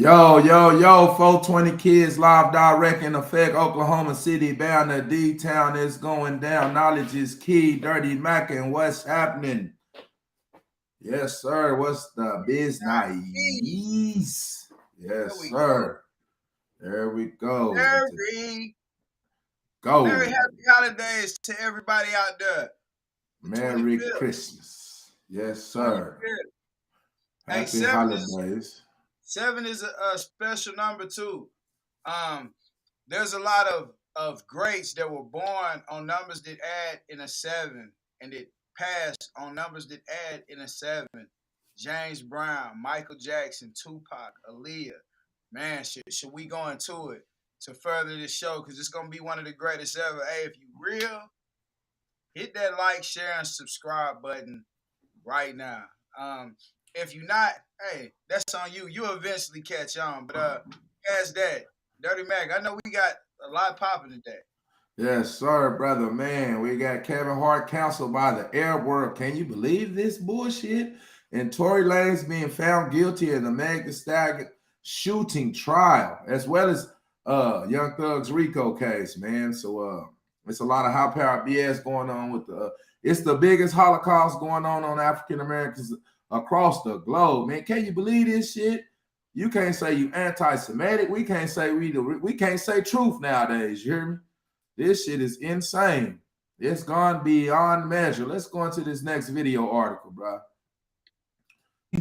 Yo, 420 kids live direct in effect. Oklahoma City bound to D-Town is going down. Knowledge is key. Dirty Mac and what's happening? Yes, sir. What's the business? Yes, sir. There we go. Merry happy holidays to everybody out there. Merry Christmas. Yes, sir. Happy holidays. 7 is a special number too. There's a lot of greats that were born on numbers that add in a 7 and that passed on numbers that add in a 7. James Brown, Michael Jackson, Tupac, Aaliyah. Man, should we go into it to further this show? Because it's going to be one of the greatest ever. Hey, if you real, hit that like, share, and subscribe button right now. If you're not, hey, that's on you. You'll eventually catch on. But as that, Dirty Mac, I know we got a lot popping today. Yes, sir, brother. Man, we got Kevin Hart counseled by the Arab world. Can you believe this bullshit? And Tory Lanez being found guilty in the Meg Thee Stallion shooting trial, as well as Young Thug's Rico case, man. So it's a lot of high-powered BS going on with it's the biggest Holocaust going on African Americans across the globe, man. Can you believe this shit? You can't say you anti-Semitic. We can't say we can't say truth nowadays. You hear me? This shit is insane. It's gone beyond measure. Let's go into this next video article, bro.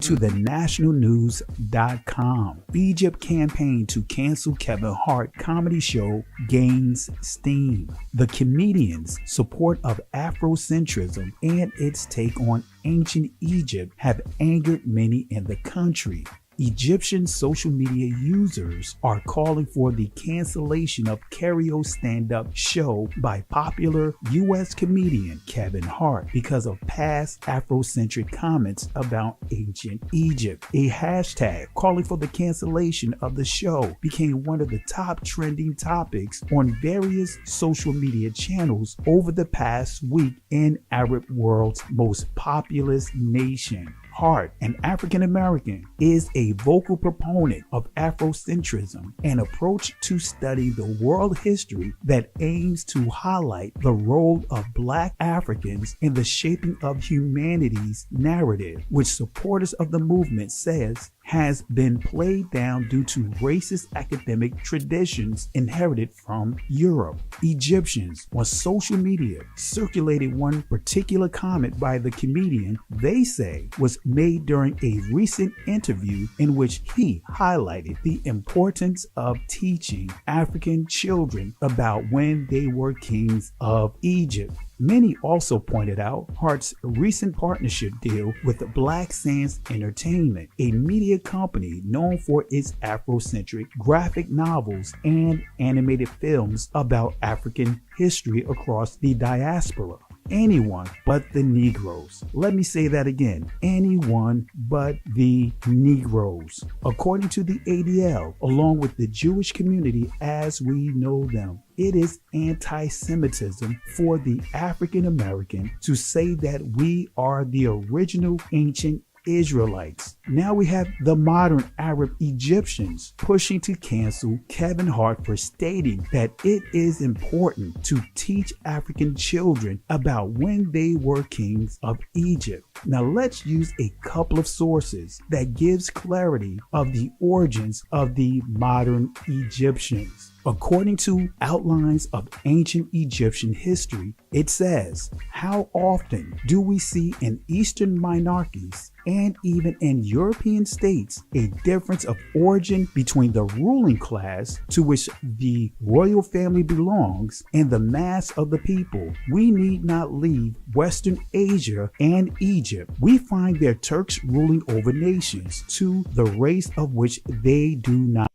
To the nationalnews.com. Egypt campaign to cancel Kevin Hart comedy show gains steam. The comedian's support of Afrocentrism and its take on ancient Egypt have angered many in the country. Egyptian social media users are calling for the cancellation of Cairo stand-up show by popular U.S. comedian Kevin Hart because of past Afrocentric comments about ancient Egypt. A hashtag calling for the cancellation of the show became one of the top trending topics on various social media channels over the past week in Arab world's most populous nation. Hart, an African American, is a vocal proponent of Afrocentrism, an approach to study the world history that aims to highlight the role of Black Africans in the shaping of humanity's narrative, which supporters of the movement says has been played down due to racist academic traditions inherited from Europe. Egyptians on social media circulated one particular comment by the comedian they say was made during a recent interview in which he highlighted the importance of teaching African children about when they were kings of Egypt. Many also pointed out Hart's recent partnership deal with Black Sands Entertainment, a media company known for its Afrocentric graphic novels and animated films about African history across the diaspora. Anyone but the Negroes. Let me say that again. Anyone but the Negroes. According to the ADL, along with the Jewish community as we know them, it is anti-Semitism for the African American to say that we are the original ancient Israelites. Now we have the modern Arab Egyptians pushing to cancel Kevin Hart for stating that it is important to teach African children about when they were kings of Egypt. Now let's use a couple of sources that gives clarity of the origins of the modern Egyptians. According to outlines of ancient Egyptian history, it says, how often do we see in Eastern monarchies and even in European states a difference of origin between the ruling class to which the royal family belongs and the mass of the people? We need not leave Western Asia and Egypt. We find their Turks ruling over nations to the race of which they do not.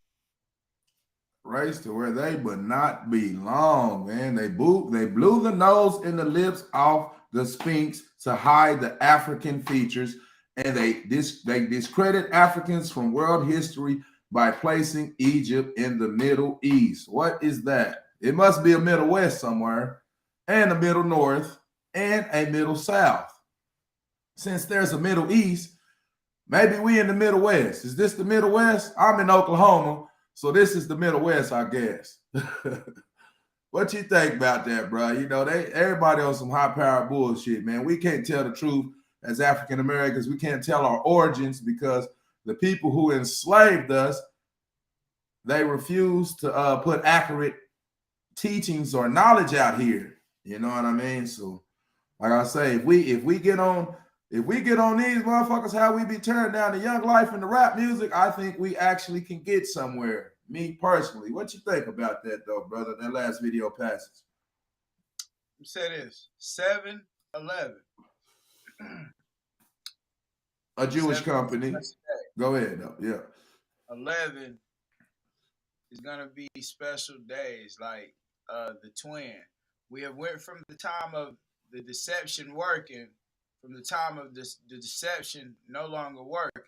Race to where they would not belong, man. They blew the nose and the lips off the Sphinx to hide the African features, and they discredit Africans from world history by placing Egypt in the Middle East. What is that? It must be a Middle West somewhere, and a Middle North, and a Middle South. Since there's a Middle East, Maybe we in the Middle West. Is this the Middle West? I'm in Oklahoma, so this is the Middle West, I guess. What you think about that, bro? You know, everybody on some high-powered bullshit, man. We can't tell the truth as African Americans. We can't tell our origins because the people who enslaved us, they refuse to put accurate teachings or knowledge out here. You know what I mean? So, like I say, if we get on these motherfuckers, how we be turned down the young life and the rap music, I think we actually can get somewhere. Me personally, what you think about that though, brother? That last video passes. You say this 7-11. A Jewish company. Go ahead though. Yeah. 11 is gonna be special days like the twin. We have went from the time of the deception working, from the time of the deception no longer working.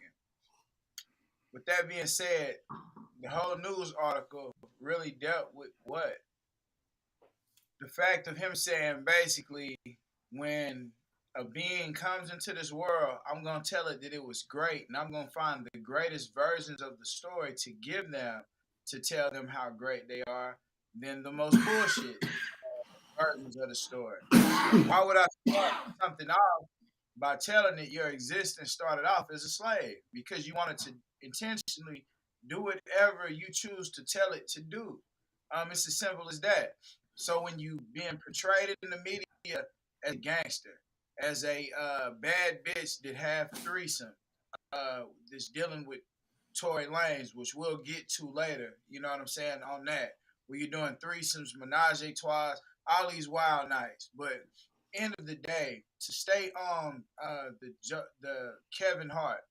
With that being said, the whole news article really dealt with what? The fact of him saying basically when a being comes into this world, I'm going to tell it that it was great, and I'm going to find the greatest versions of the story to give them to tell them how great they are than the most bullshit versions of the story. Why would I start something off by telling it your existence started off as a slave? Because you wanted to intentionally do whatever you choose to tell it to do. It's as simple as that. So when you being portrayed in the media as a gangster, as a bad bitch that have threesome, that's dealing with Tory Lanez, which we'll get to later, you know what I'm saying, on that, where you're doing threesomes, menage a trois, all these wild nights. But end of the day, to stay on the Kevin Hart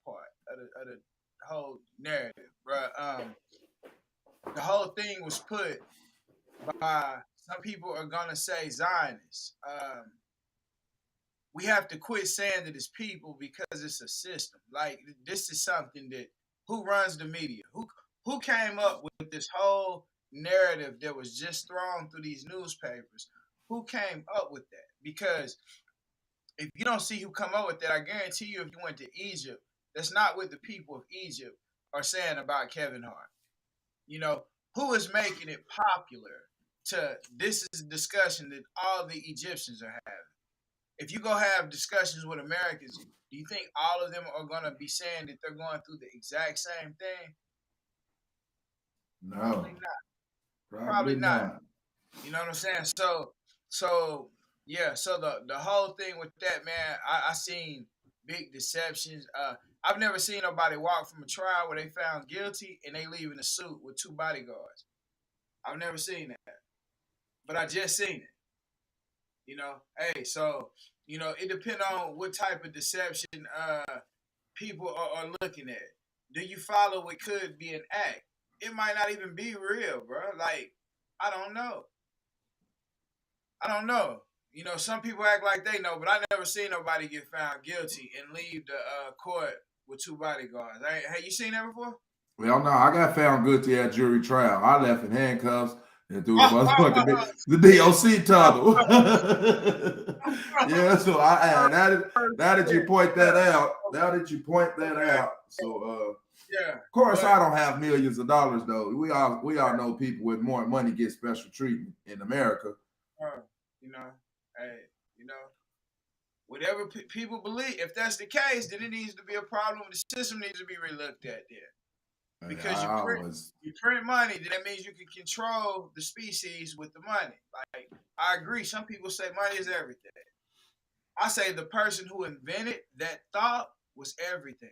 part of the whole narrative, bro. The whole thing was put by some people are gonna say Zionists. We have to quit saying that it's people because it's a system. Like this is something that who runs the media? Who came up with this whole narrative that was just thrown through these newspapers? Who came up with that? Because if you don't see who come up with that, I guarantee you, if you went to Egypt, that's not what the people of Egypt are saying about Kevin Hart. You know, who is making it popular to this is a discussion that all the Egyptians are having. If you go have discussions with Americans, do you think all of them are going to be saying that they're going through the exact same thing? No. Probably not. Probably not. You know what I'm saying? So yeah, so the whole thing with that, man, I seen big deceptions. I've never seen nobody walk from a trial where they found guilty and they leave in a suit with 2 bodyguards. I've never seen that. But I just seen it. You know, hey, so, you know, it depends on what type of deception people are looking at. Do you follow what could be an act? It might not even be real, bro. Like, I don't know. You know, some people act like they know, but I never seen nobody get found guilty and leave the court with 2 bodyguards. Hey, you seen that before? Well, no, I got found guilty at jury trial. I left in handcuffs and threw the motherfucking the DOC tunnel. Yeah, so now that you point that out, so yeah. Of course, I don't have millions of dollars though. We all know people with more money get special treatment in America. You know, hey, you know, whatever people believe, if that's the case, then it needs to be a problem. The system needs to be relooked at there. Because you print money, then that means you can control the species with the money. Like, I agree. Some people say money is everything. I say the person who invented that thought was everything.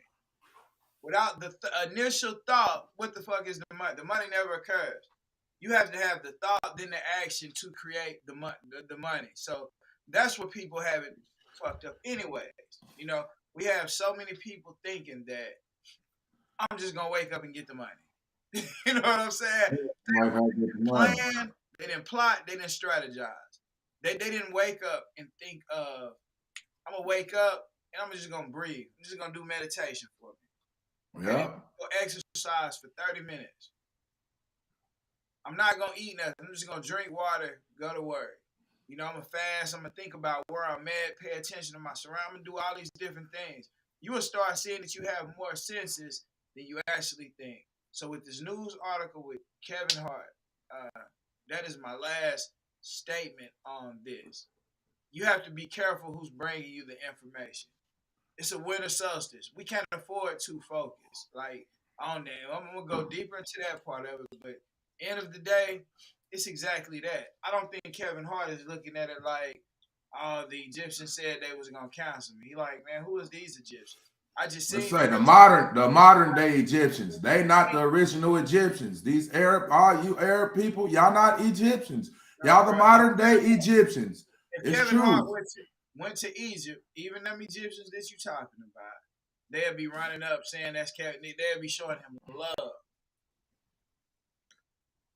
Without the initial thought, what the fuck is the money? The money never occurs. You have to have the thought, then the action to create the money. So that's what people have it fucked up. Anyways, you know, we have so many people thinking that I'm just gonna wake up and get the money. You know what I'm saying? They didn't plot, they didn't strategize. They didn't wake up and think of, I'm gonna wake up and I'm just gonna breathe. I'm just gonna do meditation for me. Yeah. Go exercise for 30 minutes. I'm not gonna eat nothing. I'm just gonna drink water, go to work. You know, I'm gonna fast. I'm gonna think about where I'm at, pay attention to my surroundings. I'm gonna do all these different things. you will start seeing that you have more senses than you actually think. So with this news article with Kevin Hart, that is my last statement on this. You have to be careful who's bringing you the information. It's a winter solstice. We can't afford to focus. Like, on that, I'm gonna go deeper into that part of it. But end of the day, it's exactly that. I don't think Kevin Hart is looking at it like, oh, the Egyptians said they was gonna cancel me. He like, man, who is these Egyptians? I just Let's seen say the modern day Egyptians. They not the original Egyptians. These Arab, all you Arab people, y'all not Egyptians. Y'all the modern day Egyptians. If It's Kevin Hart true. went to Egypt, even them Egyptians that you talking about, they'll be running up saying that's Kevin. They'll be showing him love.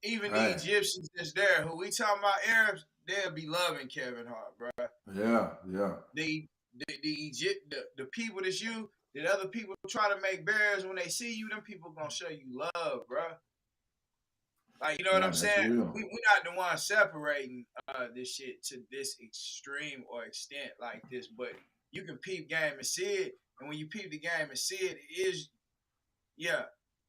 Even the Egyptians that's there, who we talking about Arabs, they'll be loving Kevin Hart, bro. Yeah. The people that other people try to make bears, when they see you, them people gonna show you love, bro. Like, you know what I'm saying? We not the ones separating this shit to this extreme or extent like this, but you can peep game and see it, and when you peep the game and see it, it is, yeah.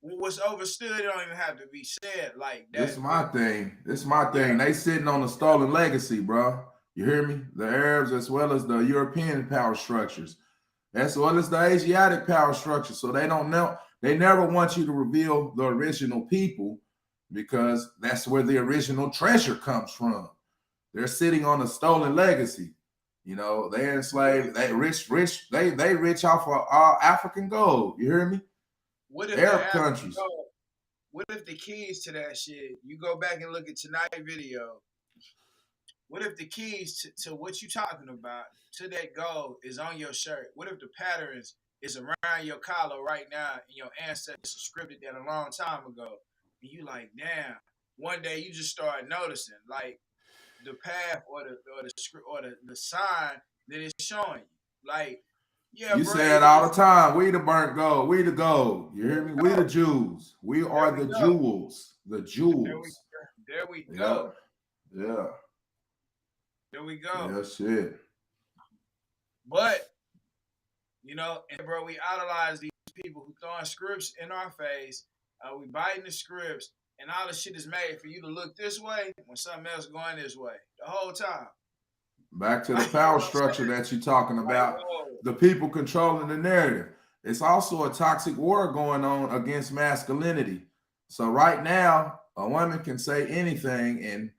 What's overstood, it don't even have to be said like that. This is my thing. Yeah. They sitting on a stolen legacy, bro. You hear me? The Arabs as well as the European power structures, as well as the Asiatic power structure. So they don't know. They never want you to reveal the original people because that's where the original treasure comes from. They're sitting on a stolen legacy. You know, they enslaved. They rich. They rich off of African gold. You hear me? What if Arab countries? What if the keys to that shit? You go back and look at tonight's video. What if the keys to what you talking about, to that gold, is on your shirt? What if the patterns is around your collar right now and your ancestors scripted that a long time ago? And you like, damn. One day you just start noticing like the path or the sign that it's showing you. Like, yeah, you bro, say it all the time. We the burnt gold. We the gold. You hear me? We the Jews. We are the jewels. The jewels. There we go. Yeah. There we go. Yeah, shit. But, you know, and bro, we idolize these people who throwing scripts in our face. We biting the scripts, and all the shit is made for you to look this way when something else going this way the whole time. Back to the power structure that you're talking about, the people controlling the narrative. It's also a toxic war going on against masculinity. So right now, a woman can say anything, and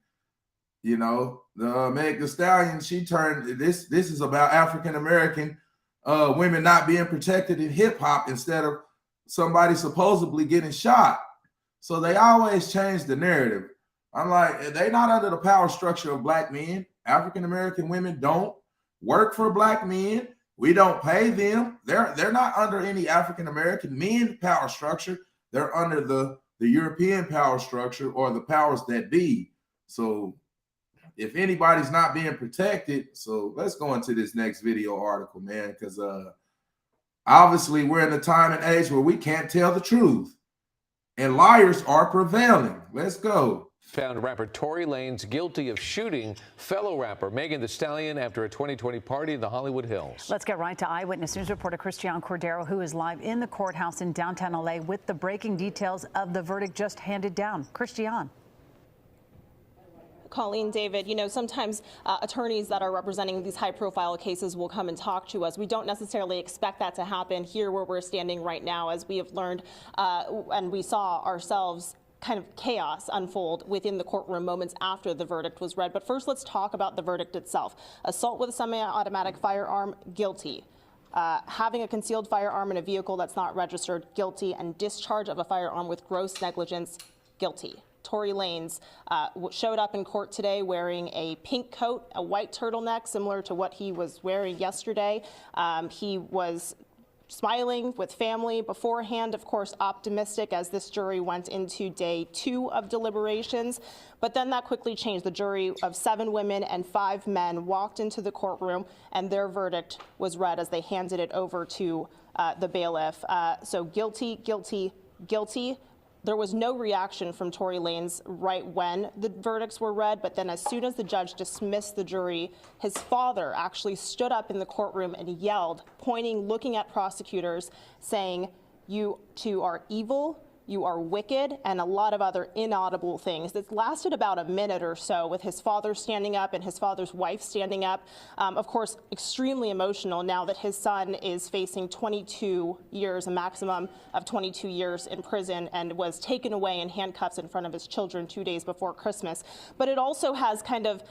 you know, the Meg Thee Stallion, she turned this. This is about African American women not being protected in hip hop instead of somebody supposedly getting shot. So they always change the narrative. I'm like, they not under the power structure of black men. African American women don't work for black men. We don't pay them. They're not under any African American men power structure. They're under the European power structure or the powers that be. So if anybody's not being protected, so let's go into this next video article, man, because obviously we're in a time and age where we can't tell the truth, and liars are prevailing. Let's go. Found rapper Tory Lanez guilty of shooting fellow rapper Megan Thee Stallion after a 2020 party in the Hollywood Hills. Let's get right to Eyewitness News reporter Christian Cordero, who is live in the courthouse in downtown LA with the breaking details of the verdict just handed down. Christian. Colleen, David, you know, sometimes attorneys that are representing these high-profile cases will come and talk to us. We don't necessarily expect that to happen here where we're standing right now, as we have learned and we saw ourselves kind of chaos unfold within the courtroom moments after the verdict was read. But first, let's talk about the verdict itself. Assault with a semi-automatic firearm, guilty. Having a concealed firearm in a vehicle that's not registered, guilty. And discharge of a firearm with gross negligence, guilty. Tory Lanez showed up in court today wearing a pink coat, a white turtleneck, similar to what he was wearing yesterday. He was smiling with family beforehand, of course, optimistic as this jury went into day 2 of deliberations. But then that quickly changed. The jury of 7 women and 5 men walked into the courtroom, and their verdict was read as they handed it over to the bailiff. So guilty, guilty, guilty. there was no reaction from Tory Lanez right when the verdicts were read, but then as soon as the judge dismissed the jury, his father actually stood up in the courtroom and yelled, pointing, looking at prosecutors, saying, "You two are evil, you are wicked," and a lot of other inaudible things. It lasted about a minute or so with his father standing up and his father's wife standing up. Of course, extremely emotional now that his son is facing 22 years, a maximum of 22 years in prison, and was taken away in handcuffs in front of his children 2 days before Christmas. But it also has kind of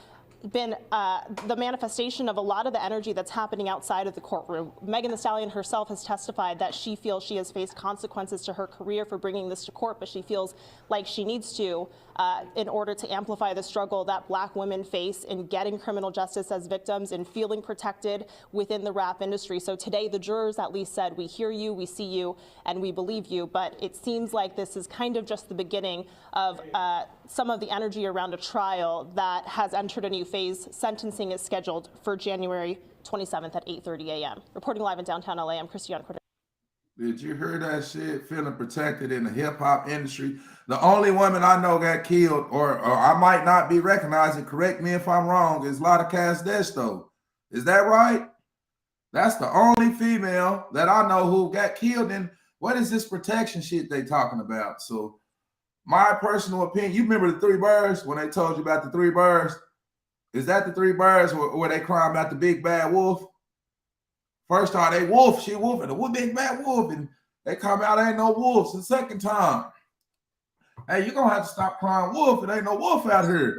been the manifestation of a lot of the energy that's happening outside of the courtroom. Megan Thee Stallion herself has testified that she feels she has faced consequences to her career for bringing this to court, but she feels like she needs to in order to amplify the struggle that Black women face in getting criminal justice as victims and feeling protected within the rap industry. So today, the jurors at least said, "We hear you, we see you, and we believe you." But it seems like this is kind of just the beginning of some of the energy around a trial that has entered a new phase. Sentencing is scheduled for January 27th at 8:30 a.m. Reporting live in downtown LA, I'm Christiane Cordero. Did you hear that shit? Feeling protected in the hip hop industry. The only woman I know got killed, or I might not be recognizing, correct me if I'm wrong, is Lotta Casdesto. Is that right? That's the only female that I know who got killed. And what is this protection shit they talking about? So my personal opinion, you remember the Three Birds when they told you about the Three Birds? Is that the Three Birds where they crying about the big bad wolf? First time they wolf, she wolfing, the big bad wolf, and they come out, ain't no wolves. The second time, hey, you're gonna have to stop crying wolf. It ain't no wolf out here.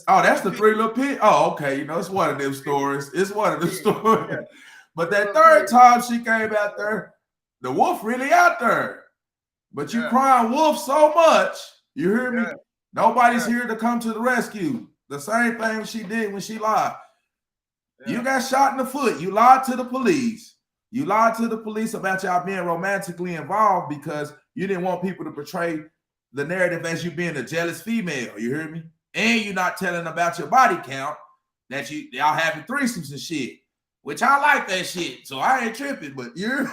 That's the Three Little Pigs. Oh, okay, it's one of them stories. It's one of them stories. Yeah. But that third time she came out there, the wolf really out there. But you crying wolf so much, you hear me? Nobody's here to come to the rescue. The same thing she did when she lied. You got shot in the foot. You lied to the police. You lied to the police about y'all being romantically involved because you didn't want people to portray the narrative as you being a jealous female. You hear me? And you're not telling about your body count that y'all having threesomes and shit, which I like that shit. So I ain't tripping, but you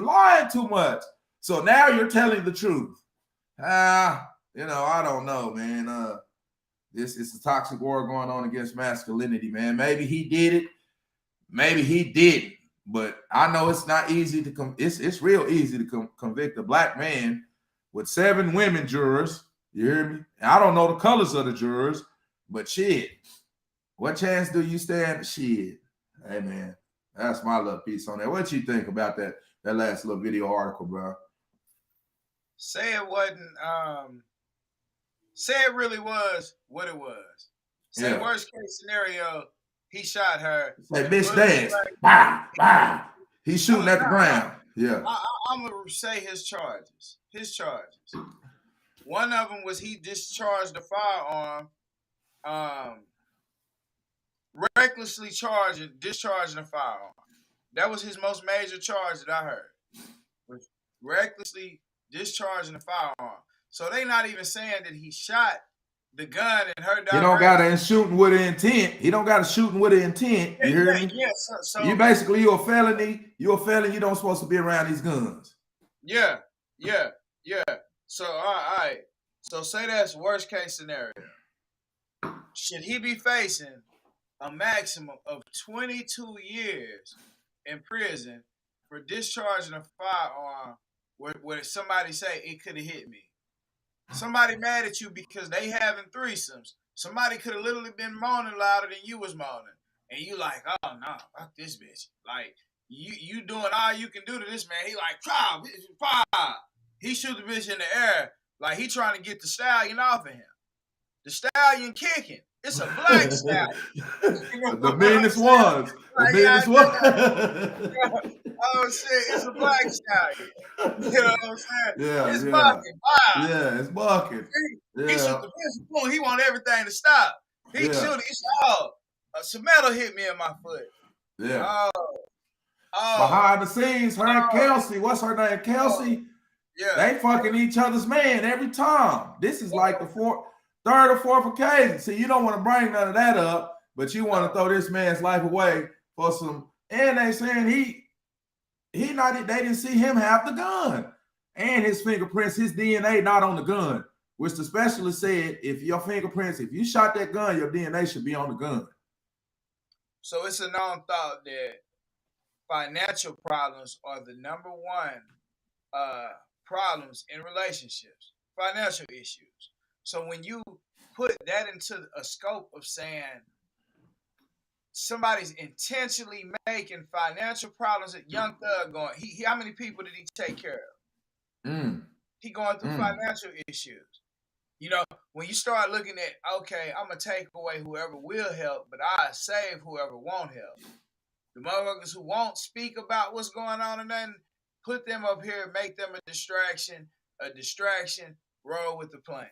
lying too much. So now you're telling the truth. I don't know, man. This is a toxic war going on against masculinity, man. Maybe he did it. Maybe he didn't. But I know it's not easy to it's real easy to convict a Black man with 7 women jurors. You hear me? And I don't know the colors of the jurors, but shit. What chance do you stand? Shit. Hey, man. That's my little piece on that. What you think about that last little video article, bro? Say it wasn't say it really was what it was. Say worst case scenario, he shot her. Say bitch dance. Bah, bah. He's shooting at the ground. Yeah. I'm gonna say his charges. One of them was he discharged a firearm, recklessly discharging a firearm. That was his most major charge that I heard. Was recklessly discharging a firearm. So they not even saying that he shot the gun in her direction. He don't got to shooting with an intent. He don't got to shooting with an intent. You hear me? Yeah. So you basically, you're a felony. You're a felon. You don't supposed to be around these guns. Yeah. So all right. So say that's worst case scenario. Should he be facing a maximum of 22 years in prison for discharging a firearm where somebody say it could have hit me? Somebody mad at you because they having threesomes. Somebody could have literally been moaning louder than you was moaning. And you like, oh, no, fuck this bitch. Like, you doing all you can do to this man. He like, pow, bitch, pow. He shoot the bitch in the air like he trying to get the stallion off of him. The stallion kicking. It's a black stallion. The meanest ones. The meanest ones. Oh, shit, it's a black stallion. You know what I'm saying? Yeah, it's bucking. Wow. Yeah, it's bucking. He shoot the bitch. Boom, he want everything to stop. He shoot it. He said, some metal hit me in my foot. Yeah. Behind the scenes, her and Kelsey, what's her name? Kelsey? Yeah. They fucking each other's man every time. This is like the third or fourth occasion. See, you don't want to bring none of that up, but you want to throw this man's life away for some. And they saying they didn't see him have the gun. and his fingerprints, his DNA not on the gun, which the specialist said, if your fingerprints, if you shot that gun, your DNA should be on the gun. So it's a known thought that financial problems are the number one problems in relationships, financial issues. So when you put that into a scope of saying somebody's intentionally making financial problems, at Young Thug going, he how many people did he take care of? He going through financial issues. You know, when you start looking at, okay, I'm going to take away whoever will help, but I save whoever won't help. The motherfuckers who won't speak about what's going on and then put them up here, make them a distraction, roll with the plan.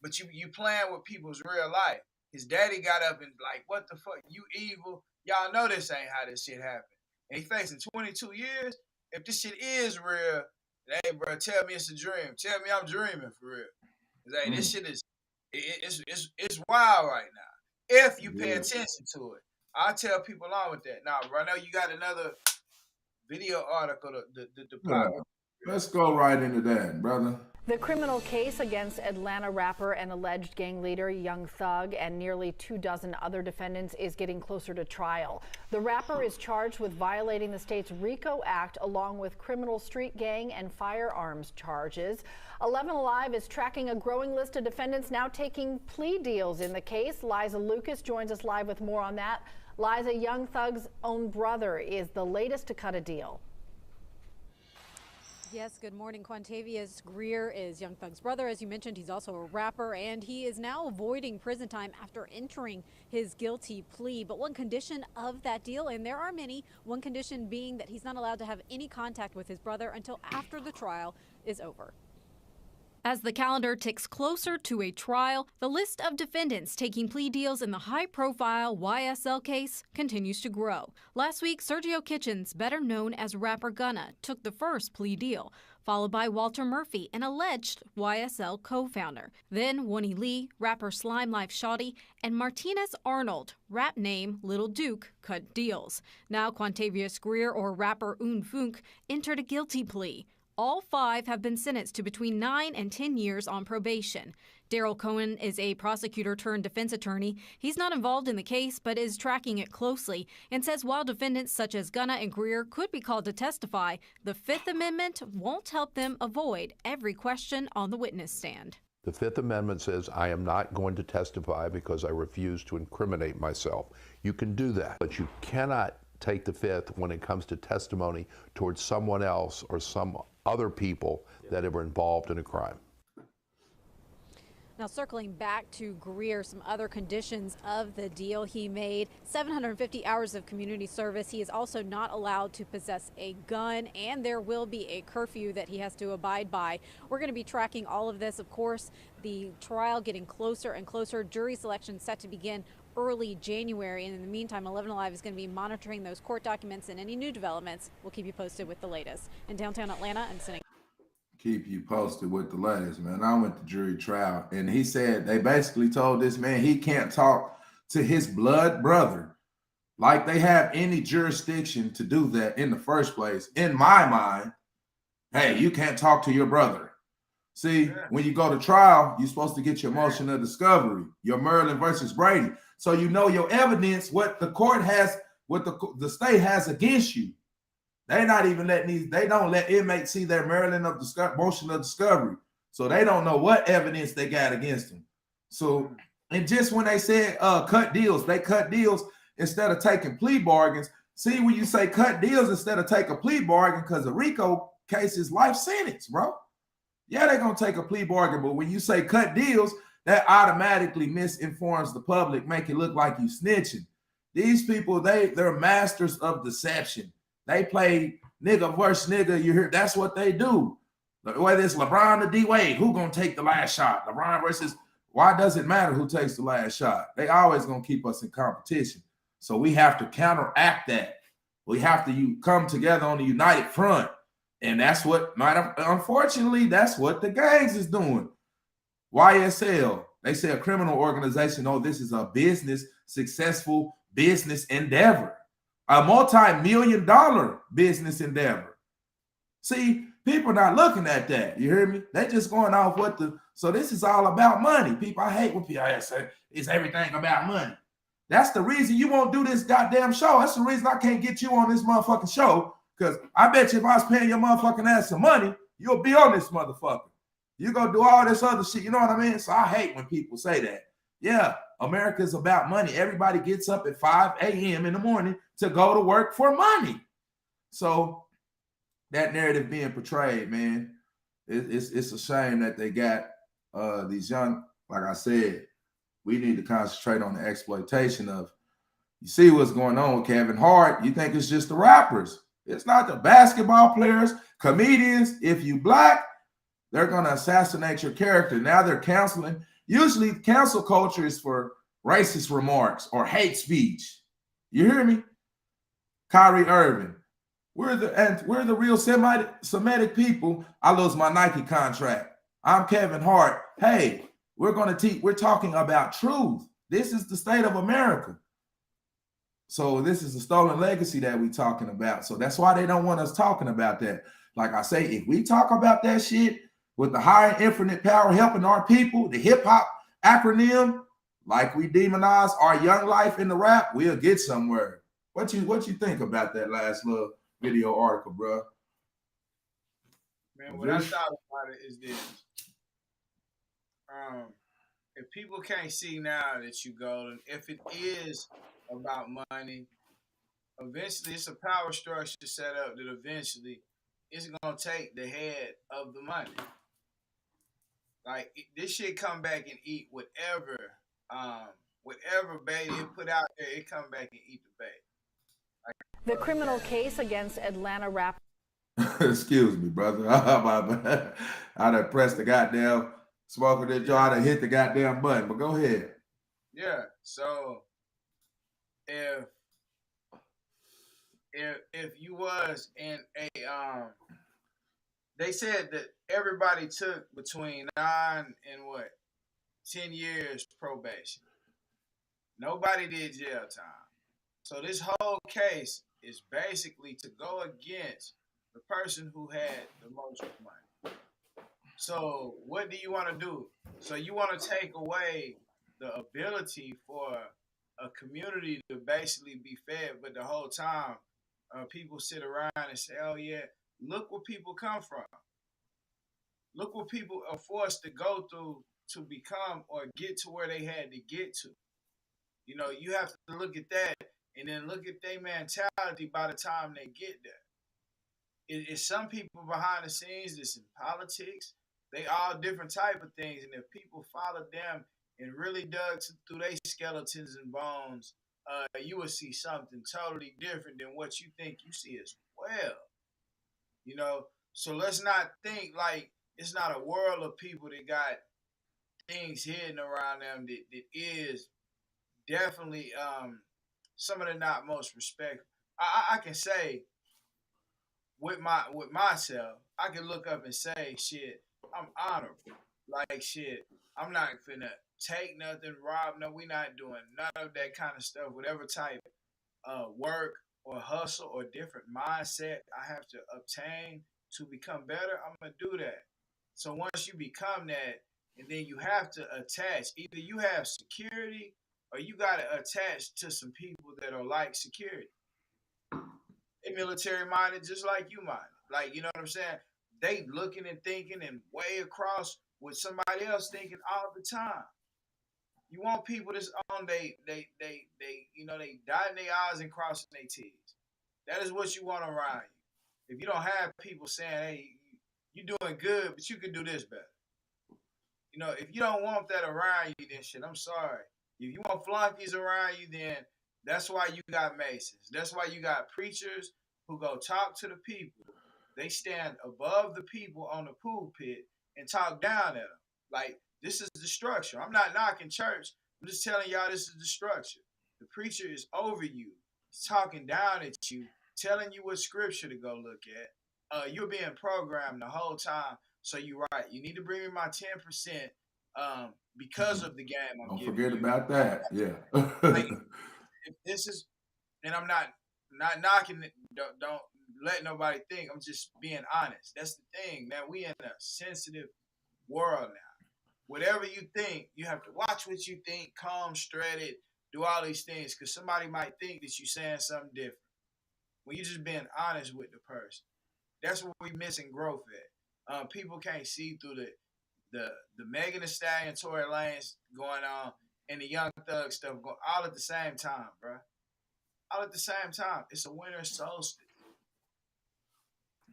But you playing with people's real life. His daddy got up and like, what the fuck, you evil. Y'all know this ain't how this shit happened. And he facing 22 years. If this shit is real, hey, bro, tell me it's a dream. Tell me I'm dreaming for real. Hey, this shit is, it's wild right now. If you pay attention to it. I tell people along with that. Now, bro, I know you got another video article to pop. Let's go right into that, brother. The criminal case against Atlanta rapper and alleged gang leader Young Thug and nearly 24 other defendants is getting closer to trial. The rapper is charged with violating the state's Rico Act along with criminal street gang and firearms charges. 11 Alive is tracking a growing list of defendants now taking plea deals in the case. Liza Lucas joins us live with more on that. Liza, Young Thug's own brother is the latest to cut a deal. Yes, good morning. Quantavious Greer is Young Thug's brother. As you mentioned, he's also a rapper, and he is now avoiding prison time after entering his guilty plea. But one condition of that deal, and there are many, one condition being that he's not allowed to have any contact with his brother until after the trial is over. As the calendar ticks closer to a trial, the list of defendants taking plea deals in the high-profile YSL case continues to grow. Last week, Sergio Kitchens, better known as rapper Gunna, took the first plea deal, followed by Walter Murphy, an alleged YSL co-founder. Then Wonnie Lee, rapper Slime Life Shawty, and Martinez Arnold, rap name Little Duke, cut deals. Now Quantavious Greer, or rapper Un Funk, entered a guilty plea. All 5 have been sentenced to between 9 and 10 years on probation. Daryl Cohen is a prosecutor turned defense attorney. He's not involved in the case, but is tracking it closely and says while defendants such as Gunna and Greer could be called to testify, the Fifth Amendment won't help them avoid every question on the witness stand. The Fifth Amendment says I am not going to testify because I refuse to incriminate myself. You can do that, but you cannot take the Fifth when it comes to testimony towards someone else or some other people that were involved in a crime. Now, circling back to Greer, some other conditions of the deal he made: 750 hours of community service. He is also not allowed to possess a gun, and there will be a curfew that he has to abide by. We're going to be tracking all of this. Of course, the trial getting closer and closer. Jury selection set to begin early January, and in the meantime, 11 Alive is going to be monitoring those court documents and any new developments. We'll keep you posted with the latest. In downtown Atlanta, I'm sending. Keep you posted with the latest, man. I went to jury trial, and he said they basically told this man he can't talk to his blood brother. Like they have any jurisdiction to do that in the first place. In my mind, hey, you can't talk to your brother. See, when you go to trial, you're supposed to get your motion of discovery, your Maryland versus Brady. So you know your evidence, what the court has, what the state has against you. They not even letting these, they don't let inmates see their Maryland motion of discovery. So they don't know what evidence they got against them. So, and just when they said cut deals, they cut deals instead of taking plea bargains. See, when you say cut deals instead of take a plea bargain, because the Rico case is life sentence, bro. Yeah, they're going to take a plea bargain, but when you say cut deals, that automatically misinforms the public, make it look like you snitching. These people, they're masters of deception. They play nigga versus nigga. You hear? That's what they do. Whether it's LeBron or D-Wade, who going to take the last shot? LeBron versus, why does it matter who takes the last shot? They always going to keep us in competition. So we have to counteract that. We have to come together on a united front. And that's what, unfortunately, that's what the gangs is doing. YSL, they say a criminal organization, oh, this is a business, successful business endeavor, a multi-million-dollar business endeavor. See, People not looking at that. You hear me? They just going off what the. So this is all about money. People, I hate when people say it's everything about money. That's the reason you won't do this goddamn show. That's the reason I can't get you on this motherfucking show. Because I bet you if I was paying your motherfucking ass some money, you'll be on this motherfucker. You go do all this other shit. You know what I mean? So I hate when people say that. Yeah, America's about money. Everybody gets up at 5 a.m. in the morning to go to work for money. So that narrative being portrayed, man, it's a shame that they got these young, like I said, we need to concentrate on the exploitation of, you see what's going on with Kevin Hart. You think it's just the rappers. It's not the basketball players, comedians. If you black, they're going to assassinate your character. Now they're canceling. Usually cancel culture is for racist remarks or hate speech. You hear me? Kyrie Irving. We're the real Semitic people. I lose my Nike contract. I'm Kevin Hart. Hey, we're talking about truth. This is the state of America. So this is the stolen legacy that we're talking about. So that's why they don't want us talking about that. Like I say, if we talk about that shit with the higher infinite power helping our people, the hip hop acronym, like we demonize our young life in the rap, we'll get somewhere. What you think about that last little video article, bro? Man, what I thought about it is this. If people can't see now that you golden, if it is about money, eventually it's a power structure set up that eventually it's gonna take the head of the money. Like this shit come back and eat whatever bait it put out there, it come back and eat the bait. The criminal case against Atlanta rapper. Excuse me, brother. I done pressed the goddamn smoker that y'all done hit the goddamn button, but go ahead. Yeah. So if you was in a they said that everybody took between 9 and 10 years probation. Nobody did jail time. So this whole case is basically to go against the person who had the most money. So what do you want to do? So you want to take away the ability for a community to basically be fed, but the whole time people sit around and say, oh yeah, look where people come from. Look what people are forced to go through to become or get to where they had to get to. You know, you have to look at that and then look at their mentality by the time they get there. It's some people behind the scenes that's in politics. They all different type of things. And if people followed them and really dug through their skeletons and bones, you would see something totally different than what you think you see as well. You know, so let's not think like it's not a world of people that got things hidden around them that is definitely some of the not most respectful. I can say with myself, I can look up and say, shit, I'm honorable. Like shit, I'm not finna take nothing, rob. No, we not doing none of that kind of stuff. Whatever type of work or hustle or different mindset I have to obtain to become better, I'm gonna do that. So once you become that, and then you have to attach, either you have security or you gotta attach to some people that are like security. They military minded just like you minded. Like, you know what I'm saying? They looking and thinking and way across what somebody else thinking all the time. You want people that's on they you know, they dotting their I's and crossing their T's. That is what you want around you. If you don't have people saying, hey, you doing good, but you can do this better. You know, if you don't want that around you, then shit, I'm sorry. If you want flunkies around you, then that's why you got Masons. That's why you got preachers who go talk to the people. They stand above the people on the pulpit and talk down at them. Like, this is the structure. I'm not knocking church. I'm just telling y'all this is the structure. The preacher is over you. He's talking down at you, telling you what scripture to go look at. You're being programmed the whole time. So you're right. You need to bring me my 10% because of the game I'm giving you. Don't forget about that. Yeah. Like, if this is, and I'm not knocking it. Don't let nobody think. I'm just being honest. That's the thing, man. We in a sensitive world now. Whatever you think, you have to watch what you think, calm, straight, do all these things, because somebody might think that you're saying something different. When you're just being honest with the person, that's where we missing growth at. People can't see through the Megan Thee Stallion, Tory Lanez going on, and the Young Thug stuff going all at the same time, bro. All at the same time. It's a winter solstice.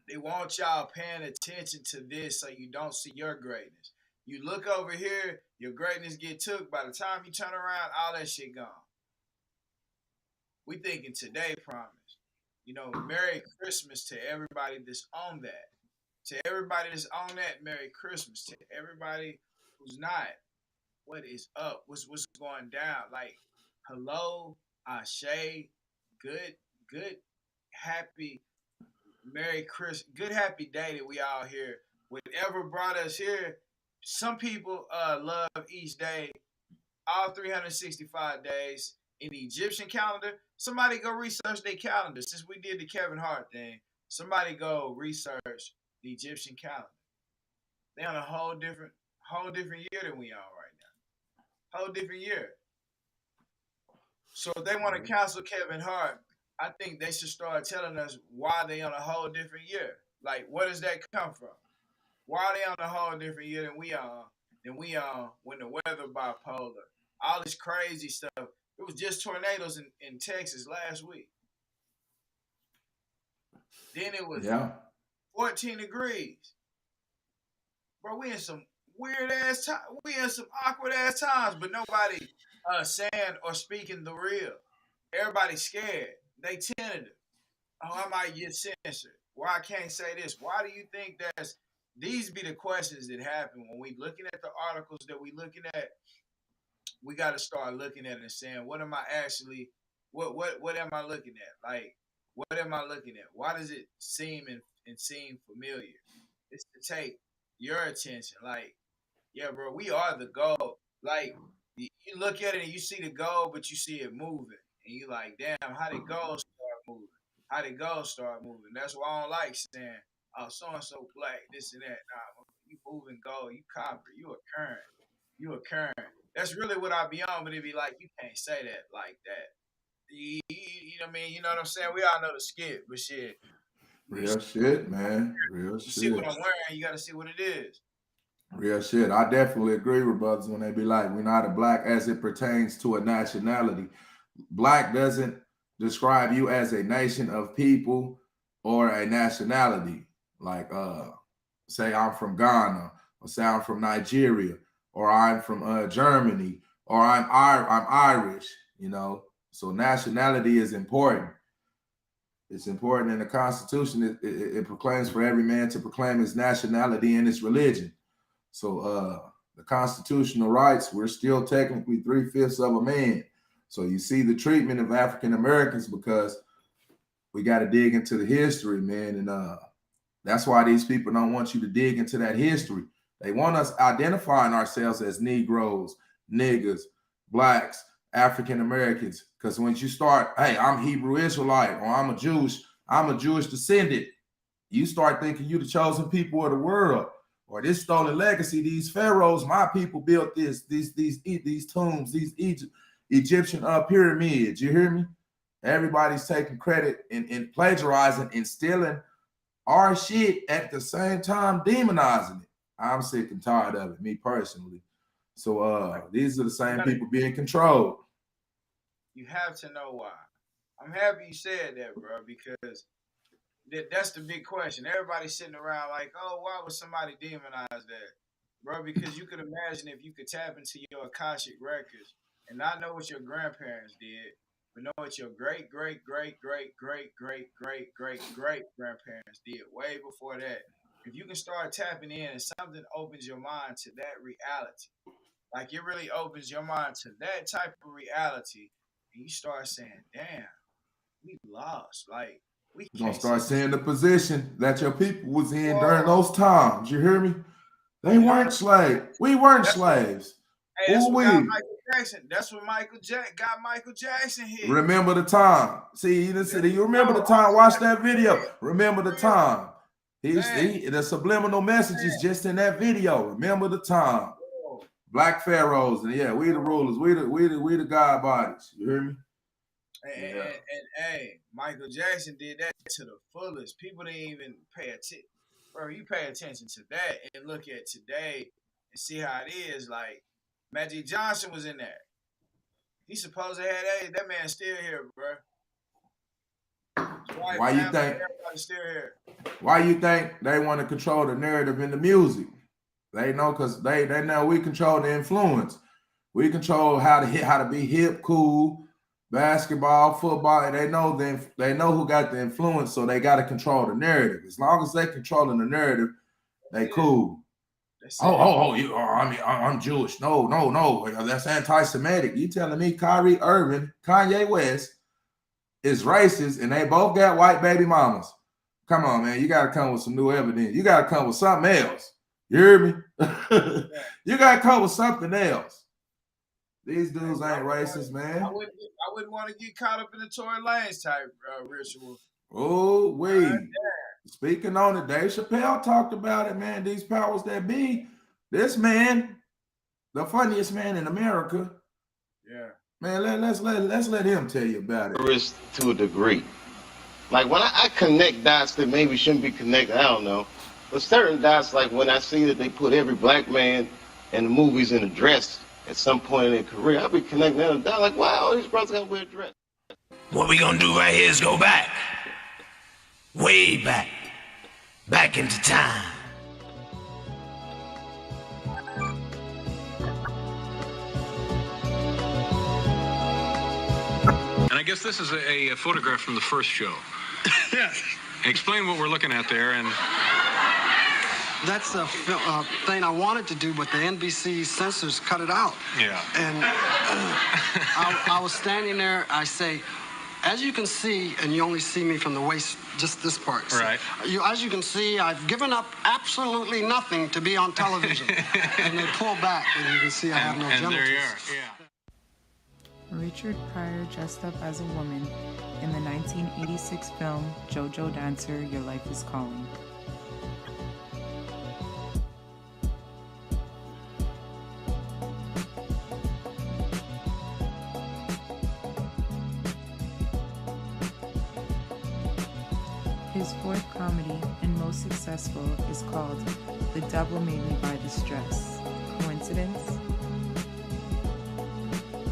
They want y'all paying attention to this so you don't see your greatness. You look over here, your greatness get took. By the time you turn around, all that shit gone. We thinking today promise. You know, Merry Christmas to everybody that's on that. To everybody that's on that, Merry Christmas. To everybody who's not, what is up? What's going down? Like, hello, Ashe, good, happy, Merry Christmas, good happy day that we all here. Whatever brought us here, some people love each day, all 365 days in the Egyptian calendar. Somebody go research their calendar. Since we did the Kevin Hart thing, somebody go research the Egyptian calendar. They on a whole different year than we on right now. Whole different year. So if they want to cancel Kevin Hart, I think they should start telling us why they on a whole different year. Like, where does that come from? Why are they on a whole different year than we on when the weather bipolar? All this crazy stuff. It was just tornadoes in Texas last week. Then it was 14 degrees. Bro, we in some weird ass time. We in some awkward ass times, but nobody saying or speaking the real. Everybody's scared. They tentative. Oh, I might get censored. Why I can't say this? Why do you think these be the questions that happen when we looking at the articles that we looking at? We got to start looking at it and saying, what am I actually, what am I looking at? Like, what am I looking at? Why does it seem and seem familiar? It's to take your attention. Like, yeah, bro, we are the goal. Like, you look at it and you see the goal, but you see it moving. And you like, damn, how did goals start moving? How did goals start moving? That's why I don't like saying, oh, so-and-so black, this and that. Nah, you moving goal, you copper, you a current. That's really what I be on, but it be like, you can't say that like that. You know what I mean? You know what I'm saying? We all know the skit, but shit. Real shit, man. Real shit. See what I'm wearing, you got to see what it is. Real shit. I definitely agree with brothers when they be like, we're not a black as it pertains to a nationality. Black doesn't describe you as a nation of people or a nationality. Like, say I'm from Ghana, or say I'm from Nigeria, or I'm from Germany, or I'm Irish, you know. So nationality is important. It's important in the Constitution. It proclaims for every man to proclaim his nationality and his religion. So the constitutional rights, we're still technically 3/5 of a man. So you see the treatment of African Americans, because we got to dig into the history, man. And that's why these people don't want you to dig into that history. They want us identifying ourselves as Negroes, niggas, blacks, African Americans. Because once you start, hey, I'm Hebrew Israelite, or I'm a Jewish descendant, you start thinking you the chosen people of the world, or this stolen legacy, these pharaohs, my people built this, these tombs, these Egyptian pyramids. You hear me? Everybody's taking credit and plagiarizing and stealing our shit at the same time, demonizing it. I'm sick and tired of it, me personally. So these are the same people being controlled. You have to know why. I'm happy you said that, bro, because that's the big question. Everybody's sitting around like, oh, why would somebody demonize that? Bro, because you could imagine if you could tap into your Akashic records and not know what your grandparents did, but know what your great grandparents did way before that. If you can start tapping in and something opens your mind to that reality, like it really opens your mind to that type of reality, and you start saying, damn, we lost. Like, we You're gonna start seeing the position that your people was in during those times. You hear me? They weren't slaves. We weren't slaves. Hey, that's Ooh what got wee. Michael Jackson. That's what got Michael Jackson hit. Remember the time. See, you remember the time. Watch that video. Remember the time. The subliminal message is just in that video. Remember the time. Black pharaohs, and yeah, we the rulers. We the god bodies. You hear me? And hey, Michael Jackson did that to the fullest. People didn't even pay attention. Bro, you pay attention to that and look at today and see how it is. Like, Magic Johnson was in there. He supposed to have that man still here, bro. Why you think? Still here. Why you think they want to control the narrative in the music? They know, because they know we control the influence. We control how to be hip, cool, basketball, football. They know who got the influence, so they got to control the narrative. As long as they controlling the narrative, they cool. I'm Jewish. No, that's anti-Semitic. You telling me Kyrie Irving, Kanye West is racist, and they both got white baby mamas? Come on, man. You got to come with some new evidence. You got to come with something else. You hear me? You got to come with something else. These dudes ain't racist, man. I wouldn't want to get caught up in the Tory Lanez type ritual. Oh, wait. Speaking on it, Dave Chappelle talked about it, man. These powers that be. This man, the funniest man in America. Yeah. Man, let's let him tell you about it. To a degree. Like when I connect dots that maybe shouldn't be connected, I don't know. But certain dots, like when I see that they put every black man in the movies in a dress at some point in their career, I'll be connecting that dot like, wow, these brothers gotta wear a dress. What we gonna do right here is go back. Way back. Back into time. And I guess this is a photograph from the first show. Yes. Explain what we're looking at there. And that's the thing I wanted to do, but the NBC censors cut it out. Yeah. And I was standing there. I say, as you can see, and you only see me from the waist, just this part. Right. So as you can see, I've given up absolutely nothing to be on television. And they pull back, and you can see I have no genitals. And there you are. Yeah. Richard Pryor dressed up as a woman in the 1986 film JoJo Dancer, Your Life is Calling. His fourth comedy and most successful is called The Devil Made Me Buy This Dress. Coincidence?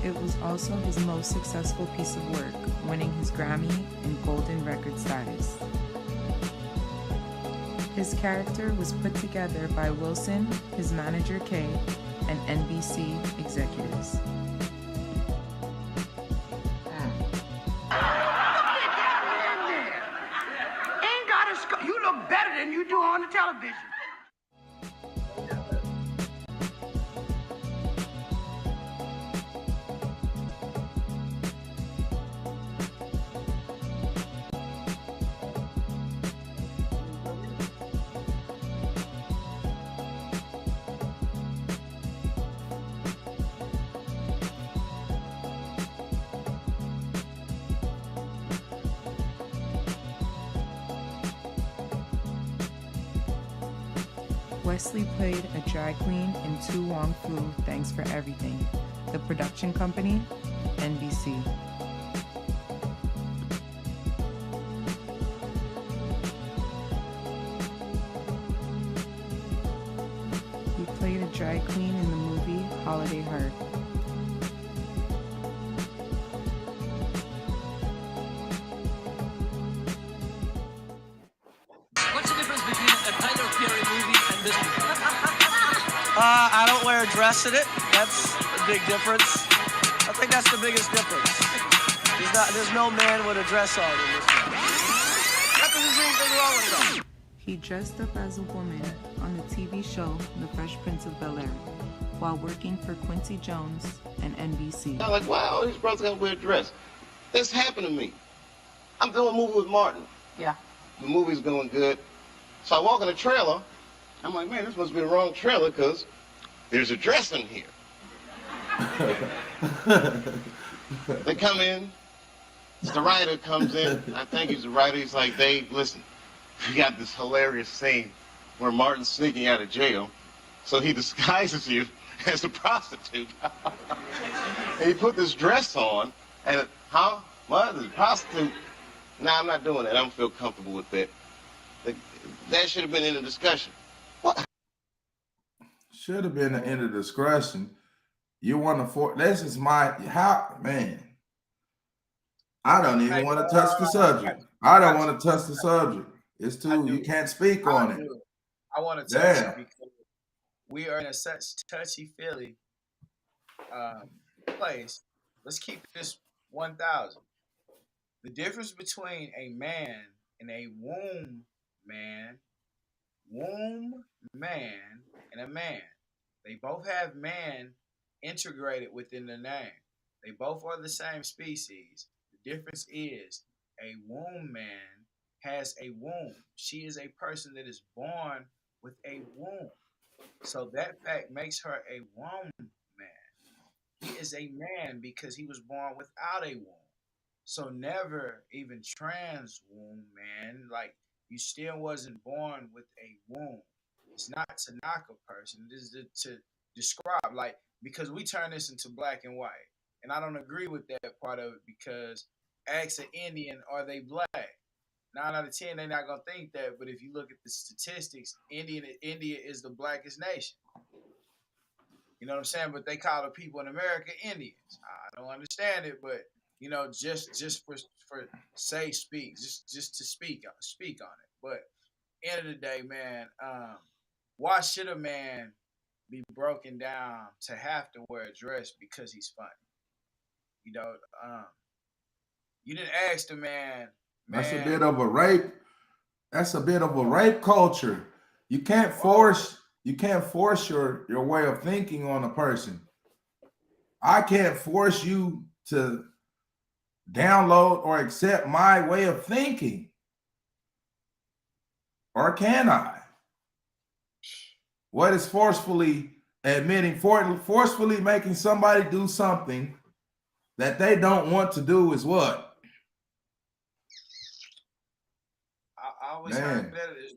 It was also his most successful piece of work, winning his Grammy and Golden Record status. His character was put together by Wilson, his manager Kay, and NBC executives. You look better than you do on the television. Wesley played a drag queen in Tu Wong Fu, Thanks for Everything. The production company, NBC. He played a drag queen in the movie Holiday Heart. What's the difference between a Tyler Perry movie and this movie? I don't wear a dress in it. That's a big difference. I think that's the biggest difference. There's no man with a dress on in this movie. Not that there's anything wrong with them. He dressed up as a woman on the TV show The Fresh Prince of Bel-Air while working for Quincy Jones and NBC. I'm like, wow, these brothers gotta wear a dress. This happened to me. I'm doing a movie with Martin. Yeah. The movie's going good. So I walk in the trailer. I'm like, man, this must be the wrong trailer because there's a dress in here. They come in. The writer comes in. I think he's the writer. He's like, Dave, listen, we got this hilarious scene where Martin's sneaking out of jail. So he disguises you as a prostitute. And he put this dress on. And, huh? What? The prostitute? Nah, I'm not doing that. I don't feel comfortable with that. That should have been in the discussion. What? Should have been in the discussion. You want to for this is my how man. I don't even want to touch the subject. I don't want to touch the subject. It's too you can't speak on it. I want to touch it because we are in a such touchy-feely place. Let's keep this 1,000. The difference between a man and a womb man, and a man. They both have man integrated within the name. They both are the same species. The difference is a womb man has a womb. She is a person that is born with a womb. So that fact makes her a womb man. He is a man because he was born without a womb. So never even trans womb man, like you still wasn't born with a womb. It's not to knock a person. This is to describe, like, because we turn this into black and white. And I don't agree with that part of it because ask an Indian, are they black? 9 out of 10, they're not going to think that. But if you look at the statistics, India is the blackest nation. You know what I'm saying? But they call the people in America Indians. I don't understand it, but, you know, just for say speak, just to speak on it. But end of the day, man, why should a man be broken down to have to wear a dress because he's funny? You know, you didn't ask the man. That's a bit of a rape. That's a bit of a rape culture. You can't force your way of thinking on a person. I can't force you to download or accept my way of thinking. Or can I? What is forcefully making somebody do something that they don't want to do is what? I always heard that it's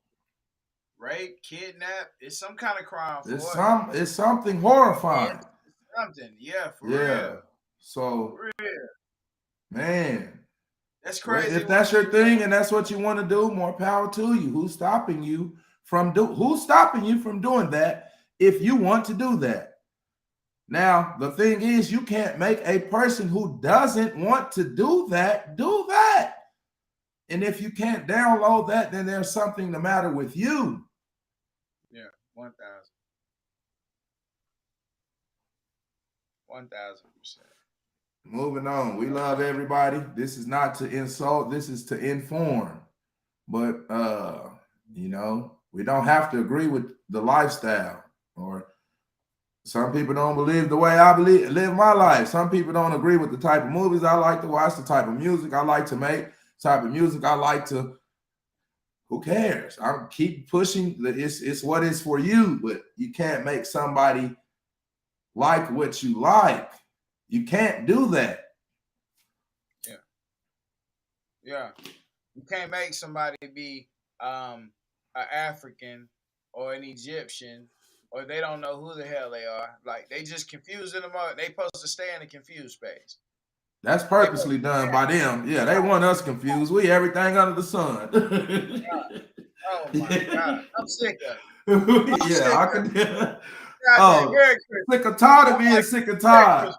rape, kidnap. It's some kind of crime. It's something horrifying. It's something, for real. So, for real. Man, that's crazy. If that's your thing and that's what you want to do, more power to you. Who's stopping you from doing that if you want to do that? Now, the thing is, you can't make a person who doesn't want to do that. And if you can't download that, then there's something the matter with you. Yeah, 1,000. 1,000%. Moving on. We love everybody. This is not to insult. This is to inform. But, you know, we don't have to agree with the lifestyle. Or some people don't believe the way I live my life. Some people don't agree with the type of movies I like to watch, the type of music I like to make, type of music I like to. Who cares? I keep pushing. It's what is for you, but you can't make somebody like what you like. You can't do that. Yeah. You can't make somebody be an African or an Egyptian, or they don't know who the hell they are. Like, they just confused in the moment. They supposed to stay in the confused space. That's purposely done by them. Yeah, they want us confused. We everything under the sun. Oh my God. I'm sick of it. Sick of tired of being sick of tired.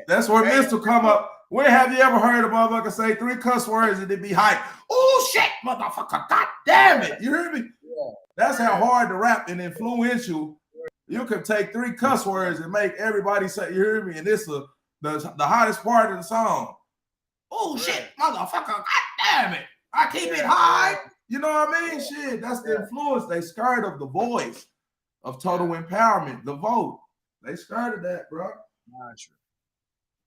That's where Mr. come up. When have you ever heard a motherfucker say 3 cuss words and it be hype? Oh shit, motherfucker! God damn it! You hear me? Yeah. That's how hard to rap and influential. You can take 3 cuss words and make everybody say, "You hear me?" And this is the hottest part of the song. Oh shit, motherfucker! God damn it! I keep it high. You know what I mean? Shit, that's the influence. They scared of the voice of total empowerment, the vote. They scared of that, bro.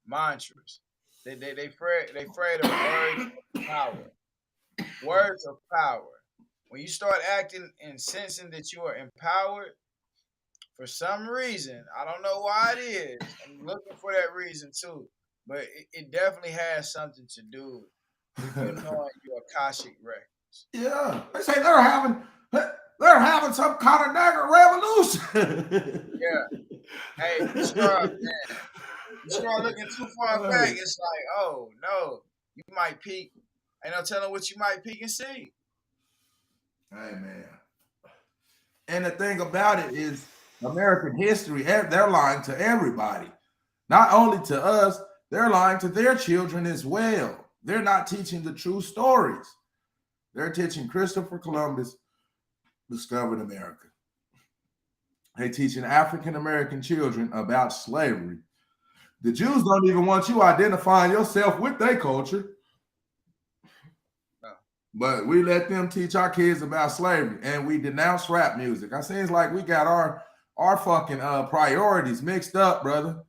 Mantras. They afraid of words of power. Words of power. When you start acting and sensing that you are empowered, for some reason, I don't know why it is. I'm looking for that reason too, but it definitely has something to do with you knowing your Akashic records. Yeah, they say they're having some kind of nigger revolution. Yeah. Hey, you start looking too far back, it's like, oh no, you might peek. Ain't no telling what you might peek and see. Hey man. And the thing about it is American history, they're lying to everybody. Not only to us, they're lying to their children as well. They're not teaching the true stories. They're teaching Christopher Columbus discovered America. They're teaching African-American children about slavery. The Jews don't even want you identifying yourself with their culture. But we let them teach our kids about slavery, and we denounce rap music. I seems like we got our fucking priorities mixed up, brother.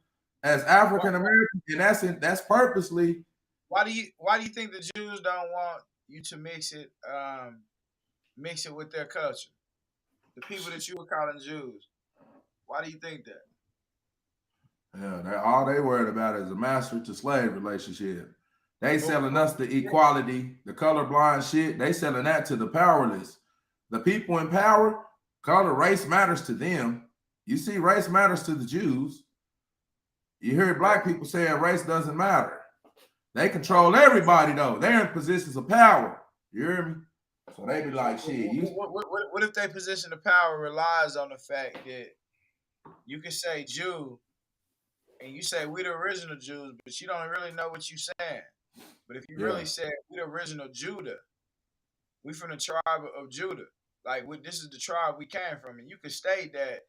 As African Americans, and that's purposely. Why do you think the Jews don't want you to mix it with their culture? The people that you were calling Jews. Why do you think that? Yeah, all they worried about is a master to slave relationship. They selling us the equality, the colorblind shit. They selling that to the powerless. The people in power, color, race matters to them. You see, race matters to the Jews. You hear black people saying race doesn't matter. They control everybody though. They're in positions of power. You hear me? So they be like, shit. What if their position of power relies on the fact that you can say Jew and you say we the original Jews, but you don't really know what you're saying. But if you really said we the original Judah, we from the tribe of Judah. Like this is the tribe we came from, and you can state that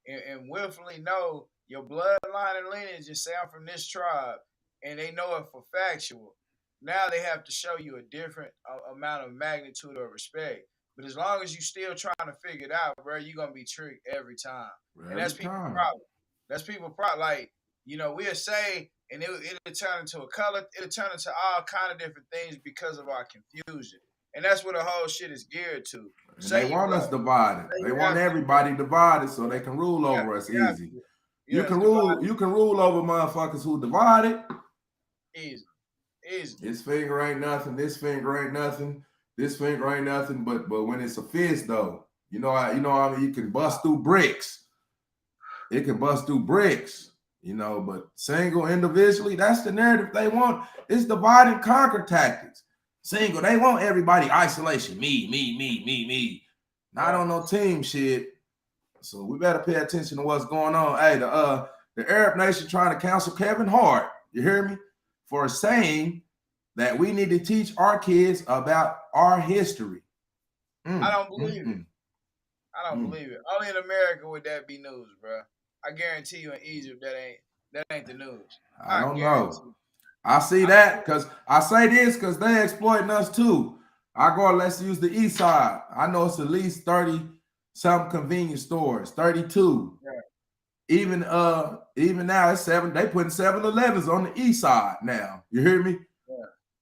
and willfully know your bloodline and lineage and say I'm from this tribe, and they know it for factual. Now they have to show you a different amount of magnitude or respect. But as long as you still trying to figure it out, bro, you're gonna be tricked every time. And that's people's problem. That's people's problem. Like, we'll say, and it'll turn into a color, it'll turn into all kind of different things because of our confusion. And that's what the whole shit is geared to. They want us divided. They want everybody divided so they can rule over us easy. You can rule over motherfuckers who divided. Easy. This finger ain't nothing. This finger ain't nothing. This finger ain't nothing. But when it's a fist though, you know I mean, you can bust through bricks. It can bust through bricks. But single individually, that's the narrative they want. It's divide and conquer tactics. Single, they want everybody isolation. Me. Not on no team shit. So we better pay attention to what's going on. Hey, the Arab nation trying to cancel Kevin Hart. You hear me? For saying that we need to teach our kids about our history. I don't believe it. I don't believe it. Only in America would that be news, bro. I guarantee you in Egypt that ain't the news. I don't know. I see that because I say this because they exploiting us too. Let's use the east side. I know it's at least 30 some convenience stores, 32. Yeah. Even now it's 7. They putting 7-Elevens on the east side now. You hear me?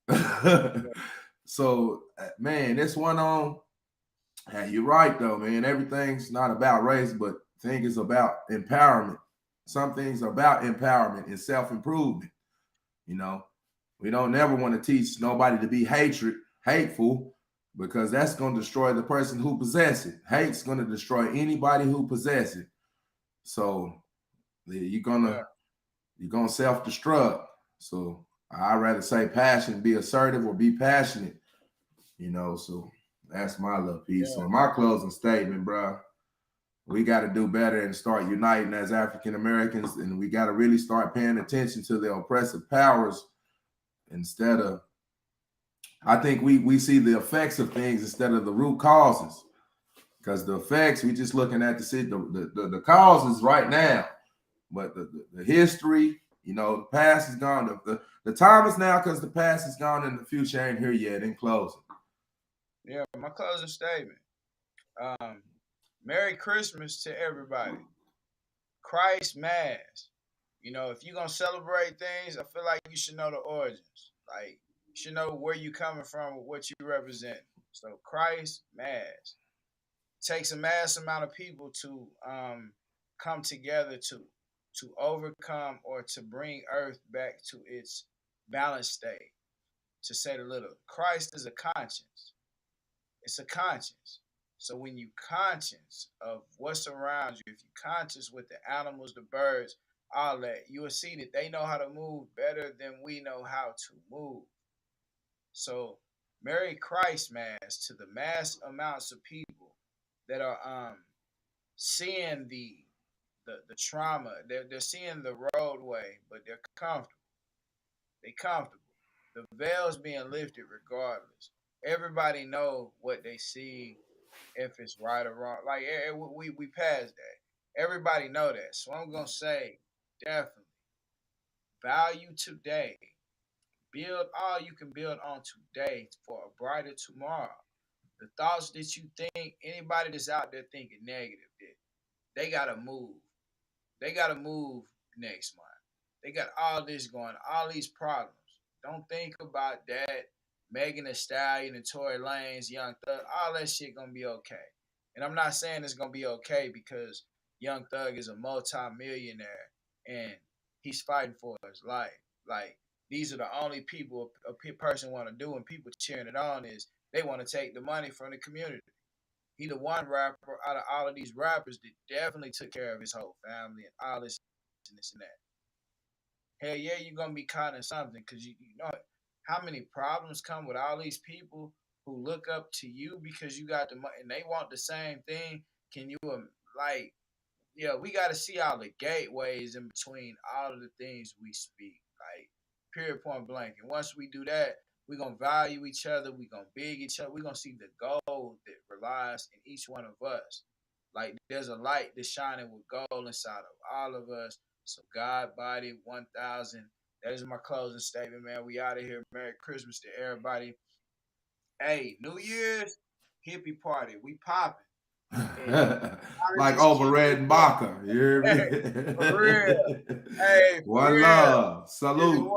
Yeah. So man, this one on. Hey, you're right though, man. Everything's not about race, but thing is about empowerment. Some things are about empowerment and self-improvement. We don't never want to teach nobody to be hateful, because that's going to destroy the person who possesses it. Hate's going to destroy anybody who possesses it. So you're gonna self-destruct. So I'd rather say passion, be assertive or be passionate. So that's my little piece. Yeah. So my closing statement, bro. We got to do better and start uniting as African Americans, and we got to really start paying attention to the oppressive powers instead of. I think we see the effects of things instead of the root causes, because the effects we just looking at the causes right now, but the history, the past is gone. The time is now because the past is gone and the future ain't here yet. In closing, yeah, my closing statement. Merry Christmas to everybody. Christ Mass. If you're going to celebrate things, I feel like you should know the origins. Like, you should know where you're coming from, what you represent. So, Christ Mass. It takes a mass amount of people to come together to overcome or to bring Earth back to its balanced state. To say the little, Christ is a conscience. It's a conscience. So when you conscious of what's around you, if you conscious with the animals, the birds, all that, you will see that they know how to move better than we know how to move. So Merry Christ Mass to the mass amounts of people that are seeing the trauma. They're seeing the roadway, but they're comfortable. They comfortable. The veil's being lifted regardless. Everybody know what they see, if it's right or wrong. Like we passed that. Everybody know that. So I'm gonna say, definitely value today. Build all you can build on today for a brighter tomorrow. The thoughts that you think, anybody that's out there thinking negative, they gotta move. They gotta move next month. They got all this going, all these problems. Don't think about that. Megan Thee Stallion and Tory Lanez, Young Thug, all that shit gonna be okay. And I'm not saying it's gonna be okay because Young Thug is a multi-millionaire and he's fighting for his life. Like, these are the only people a person want to do, and people cheering it on is they want to take the money from the community. He the one rapper out of all of these rappers that definitely took care of his whole family and all this and this and that. Hell yeah, you're gonna be caught in something because you know how many problems come with all these people who look up to you because you got the money and they want the same thing. Can you like? Yeah, we got to see all the gateways in between all of the things we speak. Like, period, point blank. And once we do that, we're going to value each other. We're going to big each other. We're going to see the gold that relies in each one of us. Like, there's a light that's shining with gold inside of all of us. So, God, body, 1,000. That is my closing statement, man. We out of here. Merry Christmas to everybody. Hey, New Year's, hippie party. We popping. Like over Red and Baca. You hear me? Hey, for real. Hey, for One real. love. Salute.